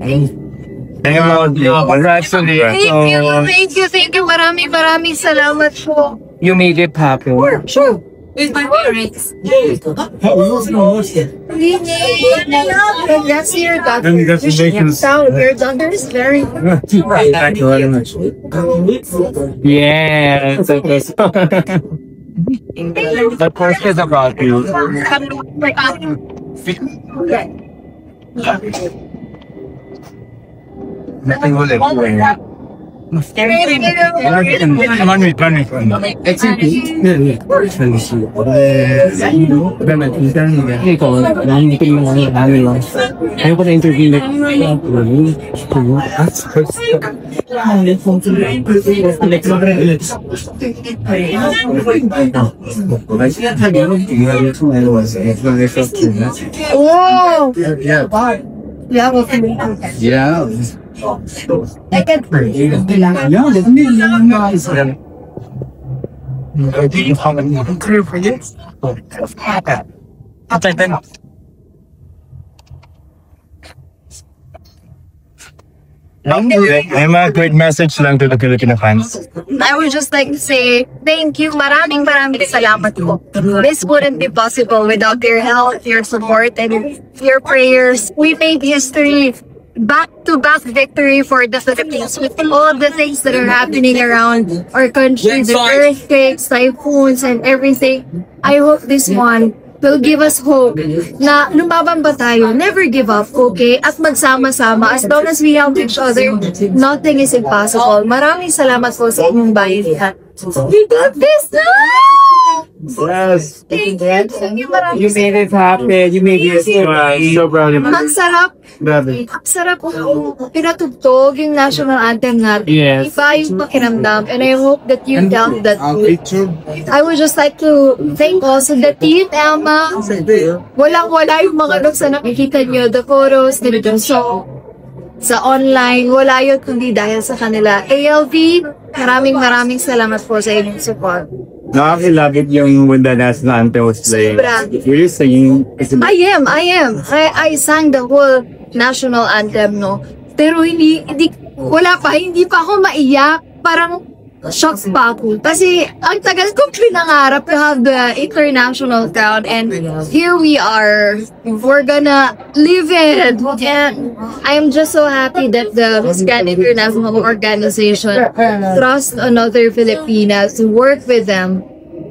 Thank you. Maraming salamat po. You made it happen. Sure. With my parents. That's your daughter. Your daughter is very Thank you very much. Yes. The first is about you. Nothing will ever. Yeah. I can I'm a great message lang to the Filipino fans. I would just like to say thank you. Maraming salamat po. This wouldn't be possible without your help, your support, and your prayers. We made history. Back-to-back victory for the Philippines with all the things that are happening around our country, the earthquakes, typhoons, and everything. I hope this one will give us hope na lumaban ba tayo, never give up, okay? At magsama-sama, as long as we help each other, nothing is impossible. Maraming salamat po sa inyong bayan. We got this! Yes. Thank you. You made it happen. You made it so proud of you. Ang sarap. Ang sarap pinatugtog yung national anthem natin. Yes. Iba yung pakiramdam. And I hope that you felt that too. I would just like to thank also the team, Elma. Walang-wala yung mga looks na nakikita nyo. The photos, the song sa online. Wala yun kundi dahil sa kanila. ALV, maraming salamat po sa inyong support. Nakakilabit yung when the national anthem was playing. Were you singing? I am. I sang the whole national anthem, no? Pero hindi pa ako maiyak. Parang shocked pa ako. Kasi ang tagal kong pinangarap to have the international crown, and here we are. We're gonna live it. And I'm just so happy that the Miss Grand International Organization trust another Filipinas to work with them.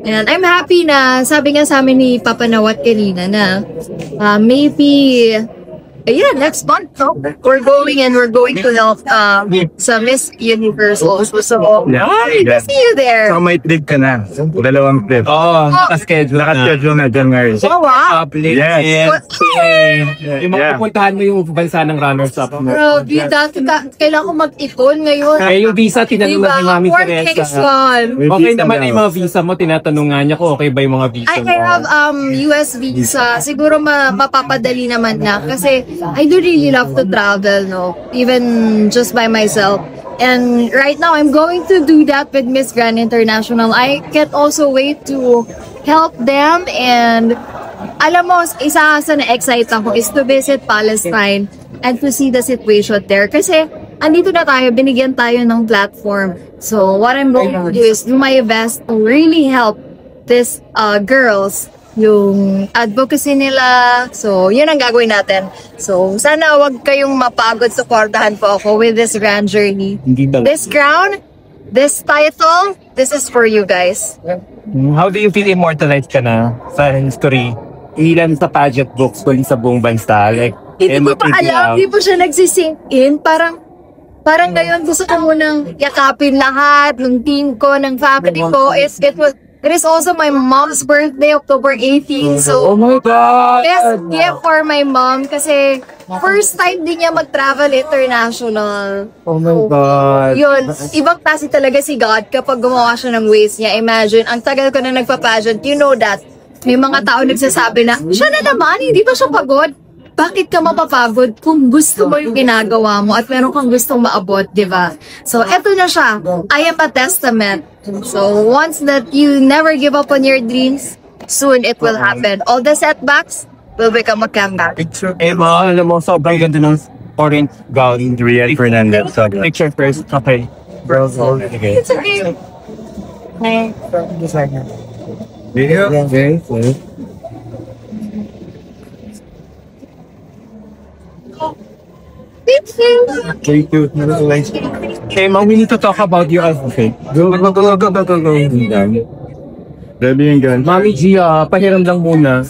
And I'm happy na, sabi nga sa amin ni Papa Nawat kanina na maybe next month, no? We're going to help sa Miss Universe also. So, see you there. So may trip ka na. Dalawang trip. Naka-schedule na dyan ngayon. Oh, wow. Yes. Yung mapupuntahan mo yung bansa ng runners-up mo. Bro, dati kailangan ko mag-ipon ngayon. Kaya yung visa, tinanong na ni Mami Teresa. Okay naman yung mga visa mo, tinatanong nga niya kung okay ba yung mga visa mo. I have US visa. Siguro mapapadali naman na kasi I do really love to travel, no? Even just by myself. And right now, I'm going to do that with Miss Grand International. I can't also wait to help them. And alam mo, isa sa na-excite ako is to visit Palestine and to see the situation there. Kasi andito na tayo, binigyan tayo ng platform. So what I'm going to do is do my best to really help these girls, yung advocacy nila. So, yun ang gagawin natin. So, sana wag kayong mapagod. Supportahan po ako with this grand journey. This crown, this title, this is for you guys. How do you feel immortalized ka na sa history? Ilan sa pageant books, kundi sa buong bansa? Like, hindi ko pa alam, hindi po siya nagsisink in. Parang ngayon gusto ko munang yakapin lahat ng team ko, ng family ko. It is also my mom's birthday, October 18. So, oh my God! Best gift for my mom kasi first time din niya mag-travel international. Oh my God! Yun, ibang klase talaga si God kapag gumawa siya ng ways niya. Imagine, ang tagal ko na nagpa-pageant, you know that. May mga tao nagsasabi na, siya na naman, hindi ba siya pagod? Bakit ka mapapagod kung gusto mo yung ginagawa mo at meron kang gustong maabot, di ba? So, eto na siya. I am a testament. So, once that you never give up on your dreams, soon it will happen. All the setbacks will become a comeback. Emma, alam mo, sobrang ganda ng orange gown. Rian Fernandez. Picture first. Okay. Okay. It's okay. Video? Okay. Thank you. Emma, we need to talk about your outfit. Go. Grabe yung gan. Mami Gia, pahiram lang muna.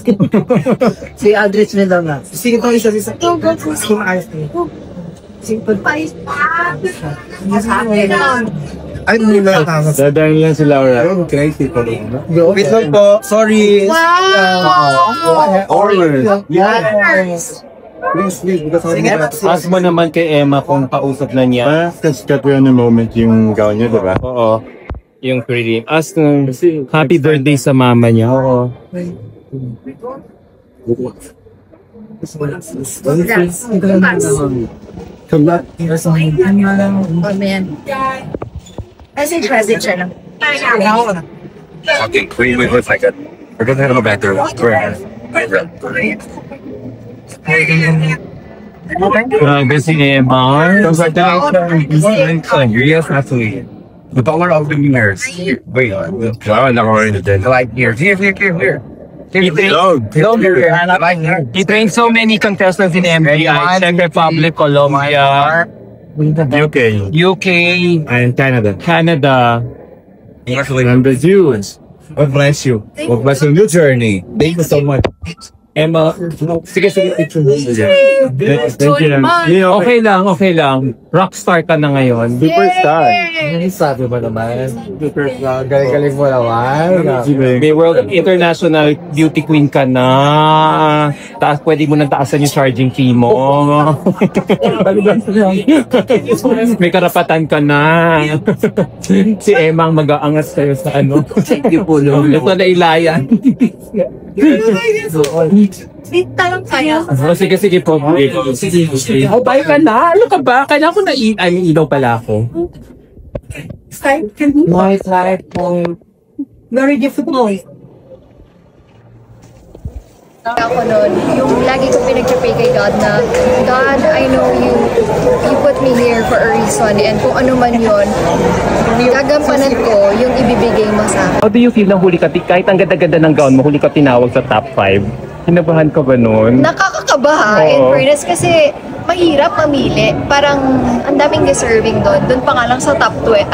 Si Aldrich na lang na. Sige to, isa-isa. Ay, hindi na tama. Dadaan lang si Laura. Wait lang po. Sorry. Wow! Order. Yes. Please, because sorry. Ask mo naman kay Emma kung kausap na niya. Cut yun ng moment yung gown niya, diba? Oo. Yung pretty. Ask ng happy birthday sa mama niya. Oo. Come back. Oh, man. Message siya lang. Okay, wait a second. We're gonna go back there. Grabe si Emma. Yes, absolutely. The dollar of the years. Wait, wow, I'm not going to do like here. He trained so many contestants in MBI, Czech Republic, Colombia, UK, And Canada. Canada. And Brazil. God bless you. God bless your new journey. Thank you so much. Emma, sige, picture mo. Thank you. Okay lang. Rockstar ka na ngayon. Superstar. Sabi mo naman. Superstar. Galing-galing mo naman. May World International Beauty Queen ka na. Taas, pwede mo nang taasan yung charging fee mo. May karapatan ka na. Si Emma ang mag-aangas kayo sa ano. Thank you po, Lolo. Ito na ilayan. Talang kaya. Oh, sige po. Oh, bye ka na. Ano ka ba? Kailangan ko na ilaw pala ako. My life po. Very difficult. Ako noon, yung lagi ko pinag-pray kay God na, God, I know you put me here for a reason and kung ano man yun, gagampanan ko yung ibibigay mo sa akin. How do you feel na huli ka, kahit ang ganda-ganda ng gown mo, huli ka tinawag sa top 5? Kinabahan ka ba nun? Nakakakabaha, in Oo. fairness, kasi mahirap mamili. Parang ang daming deserving doon. Doon pa nga lang sa top 10,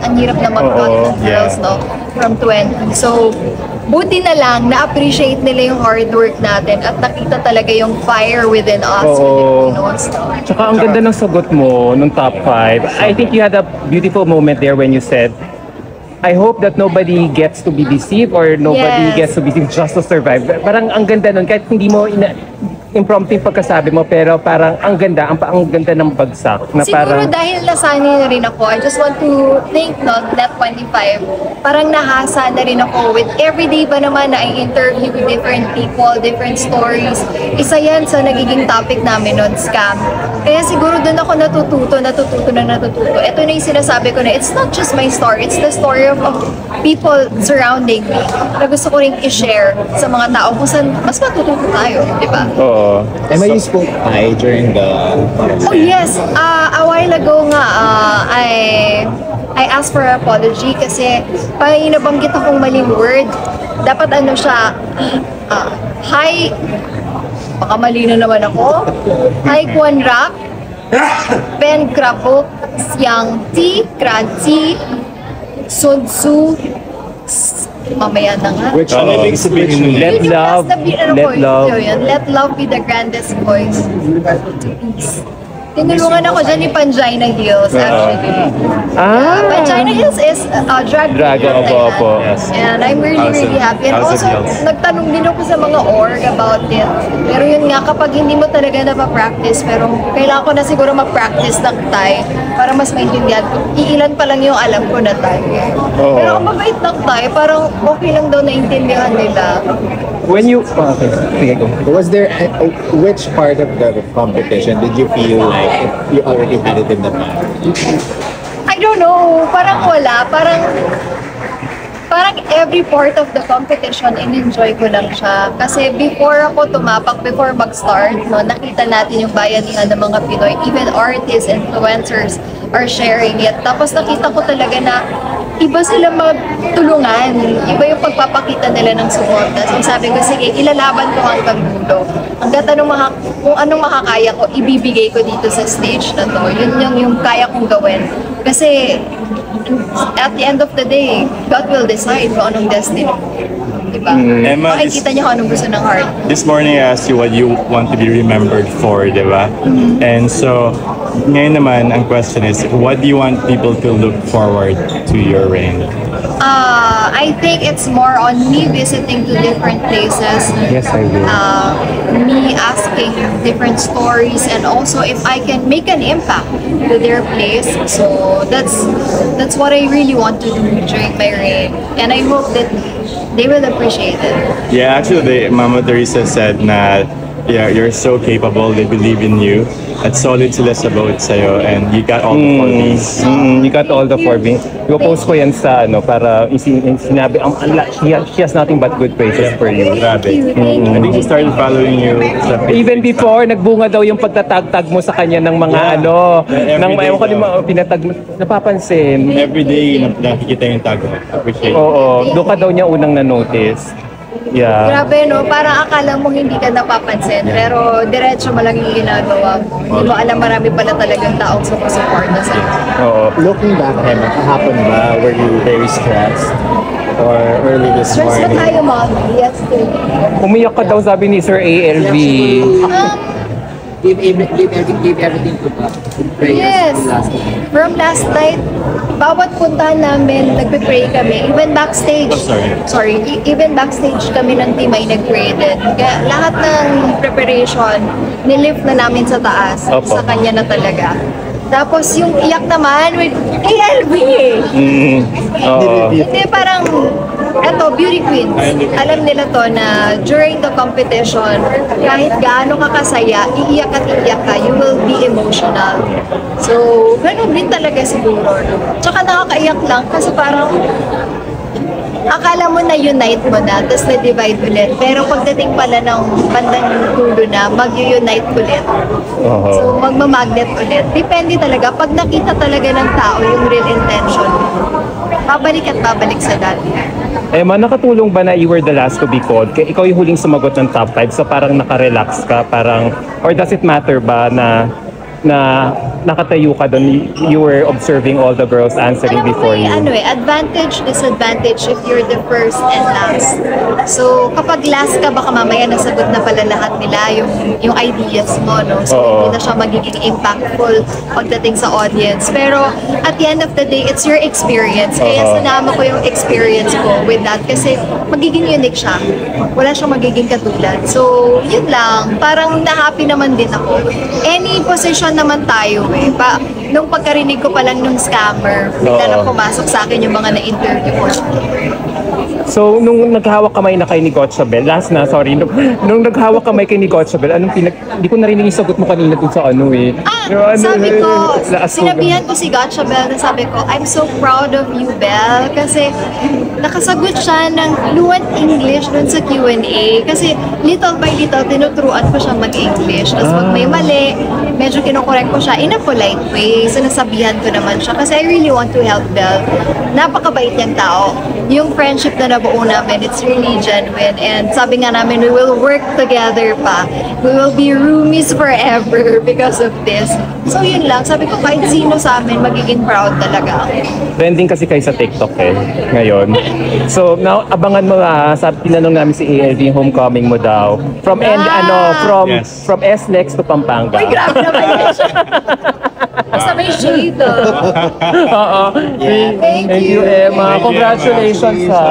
ang hirap na mag-run Oo, ng girls, no? From 20. So, buti na lang, na-appreciate nila yung hard work natin at nakita talaga yung fire within us, Oo. Filipinos. Tsaka ang ganda ng sagot mo nung top 5. I think you had a beautiful moment there when you said, I hope that nobody gets to be deceived or nobody Yes. gets to be deceived just to survive. Parang ang ganda nun, kahit hindi mo impromptu yung pagkasabi mo, pero parang ang ganda ng bagsak. Na Siguro parang, dahil nasanay na rin ako, I just want to thank Net25. Parang nahasa na rin ako with everyday ba naman na I-interview different people, different stories. Isa yan sa nagiging topic namin nun, scam. Kaya siguro doon ako natututo. Ito na yung sinasabi ko na it's not just my story, it's the story of people surrounding me na gusto ko rin i-share sa mga tao kung saan mas matututo tayo, di ba? oo. Am I spoke Thai during the... Oh yes, a while ago nga, I asked for apology kasi may nabanggit akong maling word. Dapat ano siya, hi, baka mali na naman ako. Hi Kwan Rak, Ben Krapok, Siang Ti, Kranti, Sun Tzu, mamaya na nga. Which ano ibig sabihin nun? Let Yun yung love, last na let love. Let love be the grandest voice. Peace. Tinulungan ako dyan ni Pangina Hills, actually. Pangina Hills is drag Drag, queen, opo. Thailand. And I'm really happy. And House of also, Hills. nagtanong din ako sa mga org about it. Pero yun nga, kapag hindi mo talaga napapractice, pero kailangan ko na siguro mag-practice ng Thai para mas maintindihan ko. Iilan pa lang yung alam ko na Thai. Oo. Pero ang mabait ng Thai, parang okay lang daw naintindihan nila. When you... Okay, sige, go. Was there, which part of the competition did you feel like you already had it in the bag? I don't know, parang wala, parang every part of the competition in-enjoy ko lang siya. Kasi before ako tumapak, before mag-start, no, nakita natin yung bayanihan ng mga Pinoy, even artists, influencers are sharing it. Tapos nakita ko talaga na iba sila magtulungan, iba yung pagpapakita nila ng suporta. So sabi ko, sige, ilalaban ko hanggang dulo. Hanggat kung anong makakaya ko, ibibigay ko dito sa stage na to. Yun yung kaya kong gawin. Kasi at the end of the day, God will decide kung anong destiny. Diba? Emma, Makikita niya kung anong gusto ng heart. this morning I asked you what you want to be remembered for, di ba? And so, ngayon naman, ang question is, what do you want people to look forward to your reign? I think it's more on me visiting to different places. Yes, I will. Me asking different stories, and also if I can make an impact to their place. So that's what I really want to do during my reign, and I hope that they will appreciate it. Yeah, actually, Mama Teresa said na, yeah, you're so capable, they believe in you. At solid sila sa bawat sa'yo, and you got all the 4 Bs. You got all the 4 Bs. Ipo-post ko yan sa para sinabi, she has nothing but good praises for you. Grabe. I think she started following you sa Even before, nagbunga daw yung pagtatag-tag mo sa kanya ng mga ng Everyday ewan ko daw. pinatag mo, napapansin. Every day, nakikita yung tag mo. Appreciate it. Oo, doon ka daw niya unang na-notice. Yeah. Grabe, no? Parang akala mo hindi ka napapansin, pero diretso mo lang yung ginagawa mo. Hindi mo alam, marami pala talagang taong sumusuporta sa'yo. Oo. Looking back, Emma, kahapon ba, were you very stressed? Or early this Stress na morning? tayo, Mommy. Yesterday. Umiyak ka daw sabi ni Sir ALV. Give everything to God. Prayers Yes. from last night. From last night, bawat puntahan namin, nagpe-pray kami. Even backstage. Even backstage kami ng team ay nag-pray din. Kaya lahat ng preparation, nilift na namin sa taas. Opo. Sa kanya na talaga. Tapos yung iyak naman with ALB. Oo. Hindi, parang, eto, beauty queens. Alam nila to na during the competition, kahit gaano ka kasaya, iiyak at iiyak ka, you will be emotional. So, ganun din talaga siguro. Tsaka nakakaiyak lang kasi parang, akala mo na unite mo na, tapos na-divide ulit. Pero pagdating pala ng bandang dulo na, mag-unite ulit. So, magmamagnet ulit. Depende talaga. Pag nakita talaga ng tao yung real intention, babalik at babalik sa dati. Emma, nakatulong ba na you were the last to be called? Kaya ikaw yung huling sumagot ng top 5, so parang nakarelax ka, parang, or does it matter ba na nakatayo ka doon, you were observing all the girls answering Alam mo, before you? may advantage, disadvantage if you're the first and last. So, kapag last ka, baka mamaya nasagot na pala lahat nila yung ideas mo, no? So, Oo. hindi na siya magiging impactful pagdating sa audience. Pero, at the end of the day, it's your experience. Kaya Oo. sinama ko yung experience ko with that kasi magiging unique siya. Wala siyang magiging katulad. So, yun lang. Parang na-happy naman din ako. Any position naman tayo eh. Nung pagkarinig ko pa lang nung scammer, bigla na pumasok sa akin yung mga na-interview ko. So, nung naghawak kamay na kay ni Gotchabel, nung naghawak kamay kay ni Gotchabel, hindi ko narinig yung sagot mo kanina dun sa ano eh. Sabi ko, sinabihan ko si Gotchabel na sabi ko, I'm so proud of you, Belle. Kasi nakasagot siya ng fluent English dun sa Q&A. Kasi little by little, tinuturuan ko siya mag-English. Tapos pag may mali, medyo kinokorek ko siya in a polite way. So nasabihan ko naman siya. Kasi I really want to help Belle. Napakabait niyang tao. yung friendship na nabuo namin, it's really genuine. And sabi nga namin, we will work together pa. We will be roomies forever because of this. So yun lang, sabi ko kahit sino sa amin, magiging proud talaga ako. Trending kasi kayo sa TikTok ngayon. So, now, abangan mo sabi, tinanong namin si ALV yung homecoming mo daw. From Yes. from SLEX to Pampanga. Uy, grabe naman yan siya. Basta may shade. Oo. Thank Thank you, you. Emma. Thank you, Emma. Congratulations, ha.